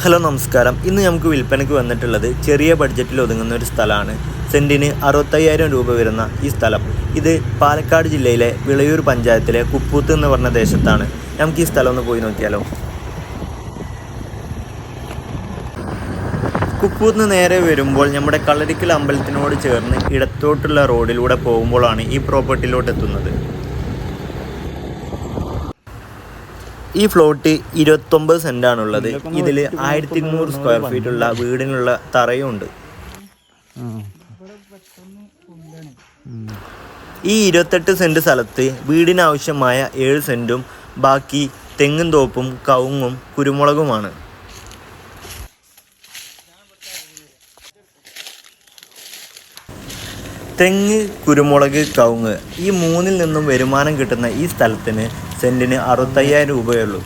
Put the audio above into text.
Hello നമസ്കാരം. ഇന്ന് നമുക്ക് വിൽപ്പനയ്ക്ക് വന്നിട്ടുള്ളത് ചെറിയ ബഡ്ജറ്റിൽ ഒതുങ്ങുന്ന ഒരു സ്ഥലമാണ്. സെൻറ്റിന് 65,000 രൂപ വരുന്ന ഈ സ്ഥലം ഇത് പാലക്കാട് ജില്ലയിലെ വിളയൂർ പഞ്ചായത്തിലെ കുപ്പൂത്ത് എന്ന് പറഞ്ഞ ദേശത്താണ്. നമുക്ക് ഈ സ്ഥലം ഒന്ന് പോയി നോക്കിയാലോ. കുപ്പൂത്ത് നേരെ വരുമ്പോൾ നമ്മുടെ കളരിക്കൽ അമ്പലത്തിനോട് ചേർന്ന് ഇടത്തോട്ടുള്ള റോഡിലൂടെ പോകുമ്പോഴാണ് ഈ പ്രോപ്പർട്ടിയിലോട്ട് എത്തുന്നത്. ഈ ഫ്ലോട്ട് 29 സെൻറ്റാണുള്ളത്. ഇതിൽ 1200 സ്ക്വയർ ഫീറ്റുള്ള വീടിനുള്ള തറയുണ്ട്. ഈ 28 സെൻറ്റ് സ്ഥലത്ത് വീടിനാവശ്യമായ 7 സെൻറ്റും ബാക്കി തെങ്ങും തോപ്പും കവുങ്ങും കുരുമുളകുമാണ്. തെങ്ങ്, കുരുമുളക്, കവുങ്ങ് ഈ മൂന്നിൽ നിന്നും വരുമാനം കിട്ടുന്ന ഈ സ്ഥലത്തിന് സെൻറ്റിന് 65,000 രൂപയേ ഉള്ളൂ.